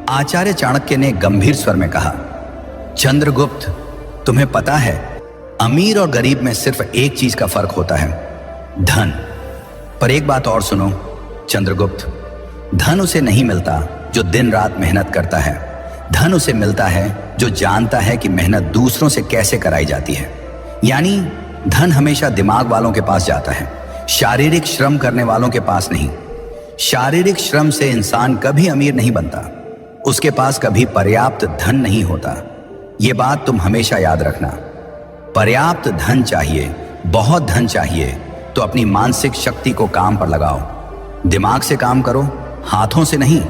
आचार्य चाणक्य ने गंभीर स्वर में कहा, चंद्रगुप्त, तुम्हें पता है अमीर और गरीब में सिर्फ एक चीज का फर्क होता है, धन। पर एक बात और सुनो चंद्रगुप्त, धन उसे नहीं मिलता जो दिन रात मेहनत करता है। धन उसे मिलता है जो जानता है कि मेहनत दूसरों से कैसे कराई जाती है। यानी धन हमेशा दिमाग वालों के पास जाता है, शारीरिक श्रम करने वालों के पास नहीं। शारीरिक श्रम से इंसान कभी अमीर नहीं बनता, उसके पास कभी पर्याप्त धन नहीं होता। यह बात तुम हमेशा याद रखना। पर्याप्त धन चाहिए, बहुत धन चाहिए तो अपनी मानसिक शक्ति को काम पर लगाओ। दिमाग से काम करो, हाथों से नहीं।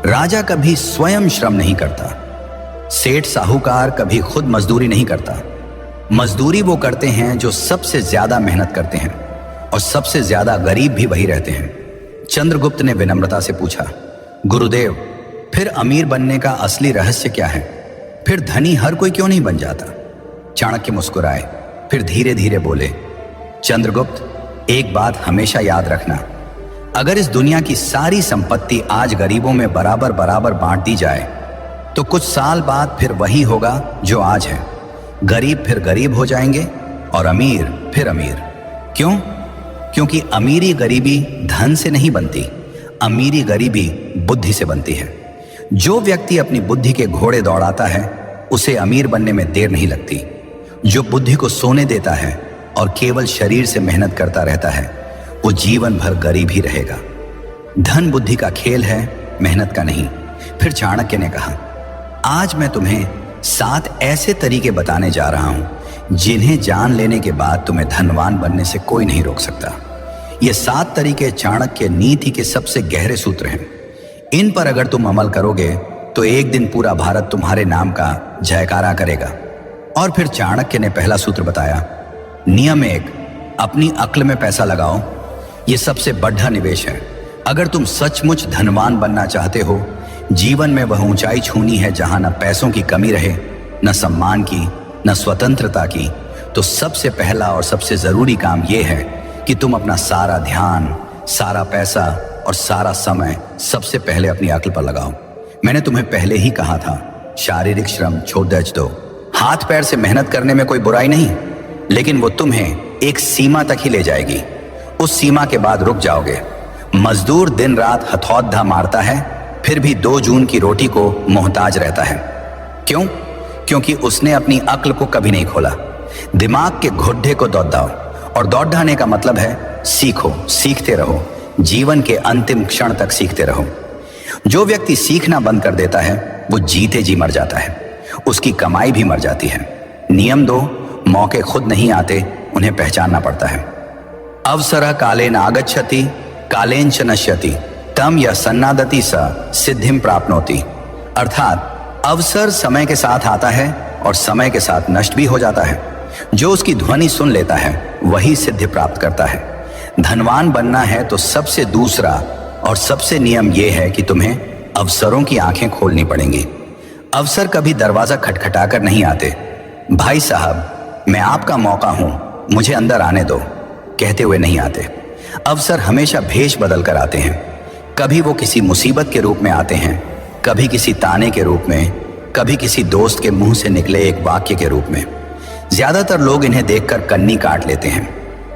राजा कभी स्वयं श्रम नहीं करता, सेठ साहूकार कभी खुद मजदूरी नहीं करता। मजदूरी वो करते हैं जो सबसे ज्यादा मेहनत करते हैं, और सबसे ज्यादा गरीब भी वही रहते हैं। चंद्रगुप्त ने विनम्रता से पूछा, गुरुदेव, फिर अमीर बनने का असली रहस्य क्या है? फिर धनी हर कोई क्यों नहीं बन जाता? चाणक्य मुस्कुराए, फिर धीरे धीरे बोले, चंद्रगुप्त, एक बात हमेशा याद रखना, अगर इस दुनिया की सारी संपत्ति आज गरीबों में बराबर बराबर बांट दी जाए तो कुछ साल बाद फिर वही होगा जो आज है। गरीब फिर गरीब हो जाएंगे और अमीर फिर अमीर। क्यों? क्योंकि अमीरी गरीबी धन से नहीं बनती, अमीरी गरीबी बुद्धि से बनती है। जो व्यक्ति अपनी बुद्धि के घोड़े दौड़ाता है उसे अमीर बनने में देर नहीं लगती। जो बुद्धि को सोने देता है और केवल शरीर से मेहनत करता रहता है वो जीवन भर गरीब ही रहेगा। धन बुद्धि का खेल है, मेहनत का नहीं। फिर चाणक्य ने कहा, आज मैं तुम्हें 7 ऐसे तरीके बताने जा रहा हूं जिन्हें जान लेने के बाद तुम्हें धनवान बनने से कोई नहीं रोक सकता। ये 7 तरीके चाणक्य नीति के सबसे गहरे सूत्र हैं। इन पर अगर तुम अमल करोगे तो एक दिन पूरा भारत तुम्हारे नाम का जयकारा करेगा। और फिर चाणक्य ने पहला सूत्र बताया, नियम 1, अपनी अक्ल में पैसा लगाओ। ये सबसे बड़ा निवेश है। अगर तुम सचमुच धनवान बनना चाहते हो, जीवन में वह ऊंचाई छूनी है जहां न पैसों की कमी रहे, न सम्मान की, न स्वतंत्रता की, तो सबसे पहला और सबसे जरूरी काम यह है कि तुम अपना सारा ध्यान, सारा पैसा और सारा समय सबसे पहले अपनी अक्ल पर लगाओ। मैंने तुम्हें पहले ही कहा था, शारीरिक श्रम छोड़ दो। हाथ पैर से मेहनत करने में कोई बुराई नहीं, लेकिन वो तुम्हें एक सीमा तक ही ले जाएगी। उस सीमा के बाद रुक जाओगे। मजदूर दिन रात हथौड़ा मारता है, फिर भी 2 जून की रोटी को मोहताज रहता है। क्यों? क्योंकि उसने अपनी अक्ल को कभी नहीं खोला। दिमाग के घुड्डे को दौड़ाओ, और दौड़ाने का मतलब है सीखो, सीखते रहो, जीवन के अंतिम क्षण तक सीखते रहो। जो व्यक्ति सीखना बंद कर देता है वो जीते जी मर जाता है, उसकी कमाई भी मर जाती है। नियम 2, मौके खुद नहीं आते, उन्हें पहचानना पड़ता है। अवसरः कालेन आगच्छति, कालेन च नश्यति, तम यः सन्नादति स सिद्धिं प्राप्नोति। अर्थात अवसर समय के साथ आता है और समय के साथ नष्ट भी हो जाता है। जो उसकी ध्वनि सुन लेता है वही सिद्धि प्राप्त करता है। धनवान बनना है तो सबसे दूसरा और सबसे नियम यह है कि तुम्हें अवसरों की आंखें खोलनी पड़ेंगी। अवसर कभी दरवाजा खटखटाकर नहीं आते। भाई साहब, मैं आपका मौका हूं, मुझे अंदर आने दो, कहते हुए नहीं आते। अवसर हमेशा भेष बदल कर आते हैं। कभी वो किसी मुसीबत के रूप में आते हैं, कभी किसी ताने के रूप में, कभी किसी दोस्त के मुंह से निकले एक वाक्य के रूप में। ज्यादातर लोग इन्हें देखकर कन्नी काट लेते हैं,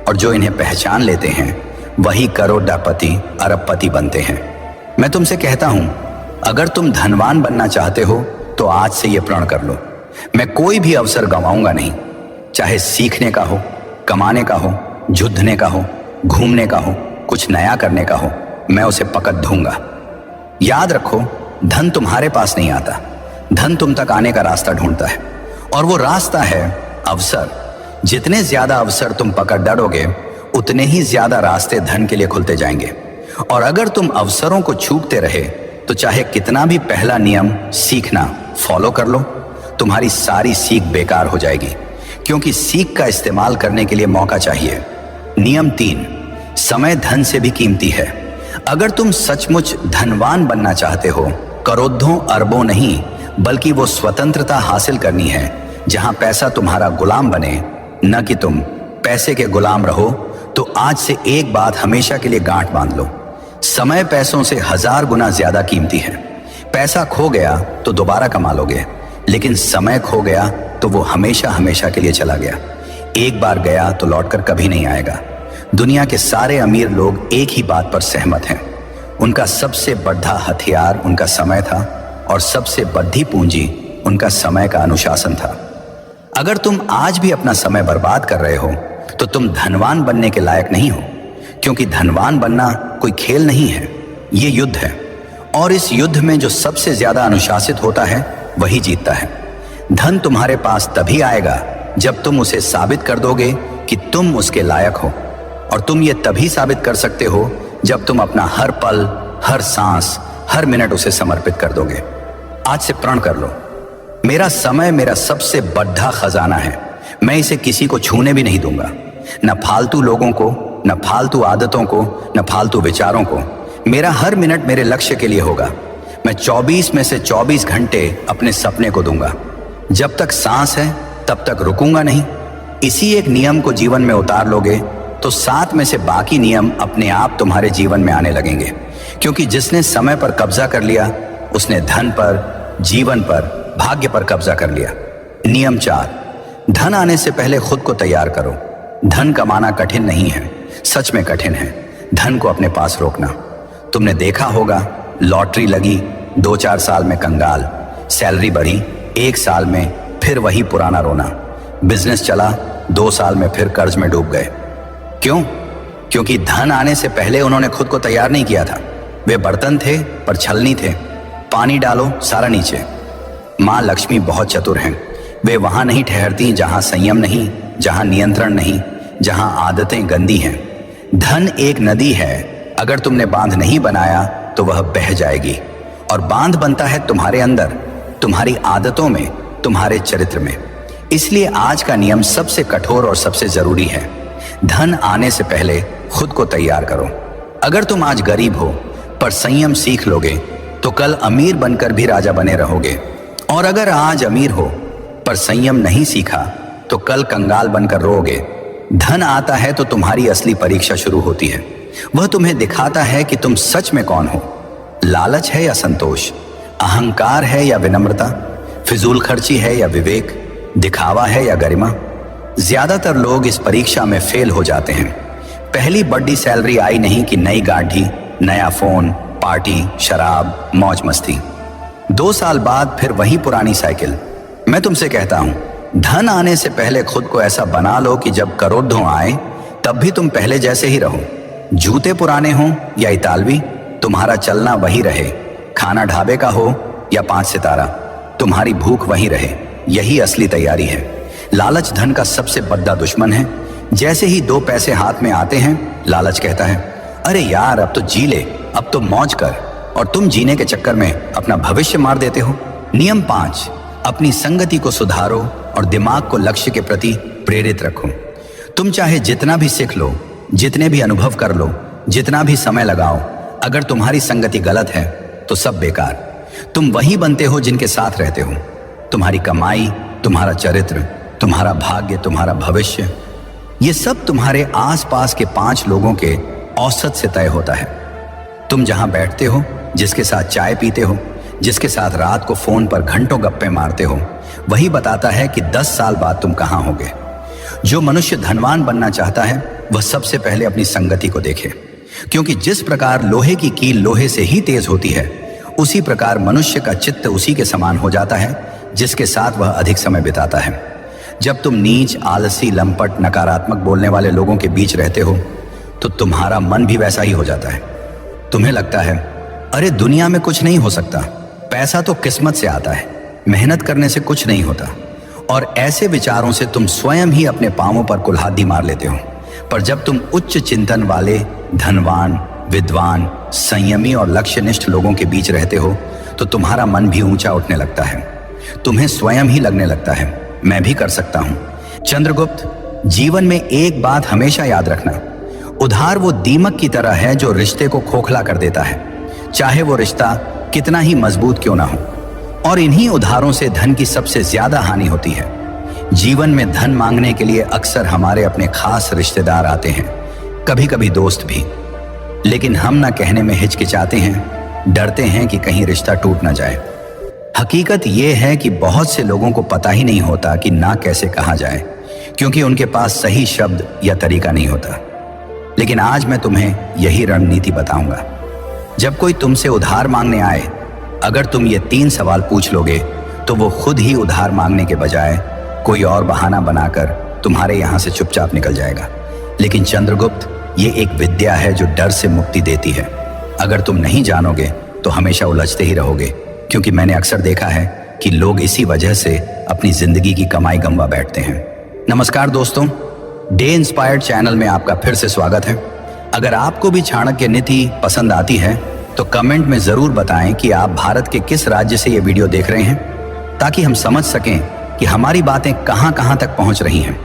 और जो इन्हें पहचान लेते हैं वही करोड़पति, अरबपति बनते हैं। मैं तुमसे कहता हूं, अगर तुम धनवान बनना चाहते हो तो आज से यह प्रण कर लो, मैं कोई भी अवसर गंवाऊंगा नहीं। चाहे सीखने का हो, कमाने का हो, जुद्धने का हो, घूमने का हो, कुछ नया करने का हो, मैं उसे पकड़ दूंगा। याद रखो, धन तुम्हारे पास नहीं आता, धन तुम तक आने का रास्ता ढूंढता है, और वो रास्ता है अवसर। जितने ज्यादा अवसर तुम पकड़ डरोगे उतने ही ज्यादा रास्ते धन के लिए खुलते जाएंगे। और अगर तुम अवसरों को छूटते रहे तो चाहे कितना भी पहला नियम सीखना फॉलो कर लो, तुम्हारी सारी सीख बेकार हो जाएगी, क्योंकि सीख का इस्तेमाल करने के लिए मौका चाहिए। नियम 3, समय धन से भी कीमती है। अगर तुम सचमुच धनवान बनना चाहते हो, करोड़ों अरबों नहीं बल्कि वो स्वतंत्रता हासिल करनी है जहां पैसा तुम्हारा गुलाम बने, न कि तुम पैसे के गुलाम रहो, तो आज से एक बात हमेशा के लिए गांठ बांध लो, समय पैसों से 1000 गुना ज्यादा कीमती है। पैसा खो गया तो दोबारा कमा लोगे, लेकिन समय खो गया तो वो हमेशा हमेशा के लिए चला गया। एक बार गया तो लौटकर कभी नहीं आएगा। दुनिया के सारे अमीर लोग एक ही बात पर सहमत हैं, उनका सबसे बड़ा हथियार उनका समय था और सबसे बड़ी पूंजी उनका समय का अनुशासन था। अगर तुम आज भी अपना समय बर्बाद कर रहे हो तो तुम धनवान बनने के लायक नहीं हो, क्योंकि धनवान बनना कोई खेल नहीं है, ये युद्ध है। और इस युद्ध में जो सबसे ज्यादा अनुशासित होता है वही जीतता है। धन तुम्हारे पास तभी आएगा जब तुम उसे साबित कर दोगे कि तुम उसके लायक हो, और तुम ये तभी साबित कर सकते हो जब तुम अपना हर पल, हर सांस, हर मिनट उसे समर्पित कर दोगे। आज से प्रण कर लो, मेरा समय मेरा सबसे बड़ा खजाना है, मैं इसे किसी को छूने भी नहीं दूंगा, न फालतू लोगों को, न फालतू आदतों को, न फालतू विचारों को। मेरा हर मिनट मेरे लक्ष्य के लिए होगा। मैं 24 में से 24 घंटे अपने सपने को दूंगा। जब तक सांस है तब तक रुकूंगा नहीं। इसी एक नियम को जीवन में उतार लोगे तो 7 में से बाकी नियम अपने आप तुम्हारे जीवन में आने लगेंगे, क्योंकि जिसने समय पर कब्जा कर लिया उसने धन पर, जीवन पर, भाग्य पर कब्जा कर लिया। नियम 4, धन आने से पहले खुद को तैयार करो। धन कमाना कठिन नहीं है, सच में कठिन है धन को अपने पास रोकना। तुमने देखा होगा, लॉटरी लगी, 2-4 साल में कंगाल, सैलरी बढ़ी, 1 साल में फिर वही पुराना रोना, बिजनेस चला, 2 साल में फिर कर्ज में डूब गए। क्यों? क्योंकि धन आने से पहले उन्होंने खुद को तैयार नहीं किया था। वे बर्तन थे पर छलनी थे, पानी डालो सारा नीचे। माँ लक्ष्मी बहुत चतुर हैं, वे वहां नहीं ठहरती जहां संयम नहीं, जहां नियंत्रण नहीं, जहां आदतें गंदी हैं। धन एक नदी है, अगर तुमने बांध नहीं बनाया तो वह बह जाएगी, और बांध बनता है तुम्हारे अंदर, तुम्हारी आदतों में, तुम्हारे चरित्र में। इसलिए आज का नियम सबसे कठोर और सबसे जरूरी है, धन आने से पहले खुद को तैयार करो। अगर तुम आज गरीब हो पर संयम सीख लोगे तो कल अमीर बनकर भी राजा बने रहोगे, और अगर आज अमीर हो पर संयम नहीं सीखा तो कल कंगाल बनकर रोओगे। धन आता है तो तुम्हारी असली परीक्षा शुरू होती है। वह तुम्हें दिखाता है कि तुम सच में कौन हो। लालच है या संतोष, अहंकार है या विनम्रता, फिजूल खर्ची है या विवेक, दिखावा है या गरिमा। ज्यादातर लोग इस परीक्षा में फेल हो जाते हैं। पहली बड़ी सैलरी आई नहीं कि नई गाड़ी, नया फोन, पार्टी, शराब, मौज मस्ती। 2 साल बाद फिर वही पुरानी साइकिल। मैं तुमसे कहता हूं, धन आने से पहले खुद को ऐसा बना लो कि जब करोड़ों आए तब भी तुम पहले जैसे ही रहो। जूते पुराने हों या इतालवी, तुम्हारा चलना वही रहे। खाना ढाबे का हो या 5 सितारा, तुम्हारी भूख वही रहे। यही असली तैयारी है। लालच धन का सबसे बड़ा दुश्मन है। जैसे ही 2 पैसे हाथ में आते हैं, लालच कहता है, अरे यार अब तो जी ले, अब तो मौज कर, और तुम जीने के चक्कर में अपना भविष्य मार देते हो। नियम 5, अपनी संगति को सुधारो और दिमाग को लक्ष्य के प्रति प्रेरित रखो। तुम चाहे जितना भी सीख लो, जितने भी अनुभव कर लो, जितना भी समय लगाओ, अगर तुम्हारी संगति गलत है तो सब बेकार। तुम वही बनते हो जिनके साथ रहते हो। तुम्हारी कमाई, तुम्हारा चरित्र, तुम्हारा भाग्य, तुम्हारा भविष्य, ये सब तुम्हारे आसपास के 5 लोगों के औसत से तय होता है। तुम जहां बैठते हो, जिसके साथ चाय पीते हो, जिसके साथ रात को फोन पर घंटों गप्पे मारते हो, वही बताता है कि 10 साल बाद तुम कहां होगे। जो मनुष्य धनवान बनना चाहता है वह सबसे पहले अपनी संगति को देखे, क्योंकि जिस प्रकार लोहे की कील लोहे से ही तेज होती है, उसी प्रकार मनुष्य का चित्त उसी के समान हो जाता है जिसके साथ वह अधिक समय बिताता है। जब तुम नीच, आलसी, लंपट, नकारात्मक बोलने वाले लोगों के बीच रहते हो तो तुम्हारा मन भी वैसा ही हो जाता है। तुम्हें लगता है, अरे दुनिया में कुछ नहीं हो सकता, पैसा तो किस्मत से आता है, मेहनत करने से कुछ नहीं होता, और ऐसे विचारों से तुम स्वयं ही अपने पांवों पर कुल्हाड़ी मार लेते हो। पर जब तुम उच्च चिंतन वाले, धनवान, विद्वान, संयमी और लक्ष्यनिष्ठ लोगों के बीच रहते हो तो तुम्हारा मन भी ऊंचा उठने लगता है। तुम्हें स्वयं ही लगने लगता है, मैं भी कर सकता हूं। चंद्रगुप्त, जीवन में एक बात हमेशा याद रखना, उधार वो दीमक की तरह है जो रिश्ते को खोखला कर देता है, चाहे वो रिश्ता कितना ही मजबूत क्यों ना हो। और इन्हीं उधारों से धन की सबसे ज्यादा हानि होती है। जीवन में धन मांगने के लिए अक्सर हमारे अपने खास रिश्तेदार आते हैं, कभी कभी दोस्त भी, लेकिन हम ना कहने में हिचकिचाते हैं, डरते हैं कि कहीं रिश्ता टूट ना जाए। हकीकत यह है कि बहुत से लोगों को पता ही नहीं होता कि ना कैसे कहा जाए, क्योंकि उनके पास सही शब्द या तरीका नहीं होता। लेकिन आज मैं तुम्हें यही रणनीति बताऊंगा। जब कोई तुमसे उधार मांगने आए, अगर तुम ये 3 सवाल पूछ लोगे तो वो खुद ही उधार मांगने के बजाय कोई और बहाना बनाकर तुम्हारे यहां से चुपचाप निकल जाएगा। लेकिन चंद्रगुप्त, ये एक विद्या है जो डर से मुक्ति देती है। अगर तुम नहीं जानोगे तो हमेशा उलझते ही रहोगे, क्योंकि मैंने अक्सर देखा है कि लोग इसी वजह से अपनी जिंदगी की कमाई गंवा बैठते हैं। नमस्कार दोस्तों, डे इंस्पायर्ड चैनल में आपका फिर से स्वागत है। अगर आपको भी चाणक्य नीति पसंद आती है तो कमेंट में जरूर बताएं कि आप भारत के किस राज्य से ये वीडियो देख रहे हैं, ताकि हम समझ सकें कि हमारी बातें कहां कहां तक पहुंच रही हैं।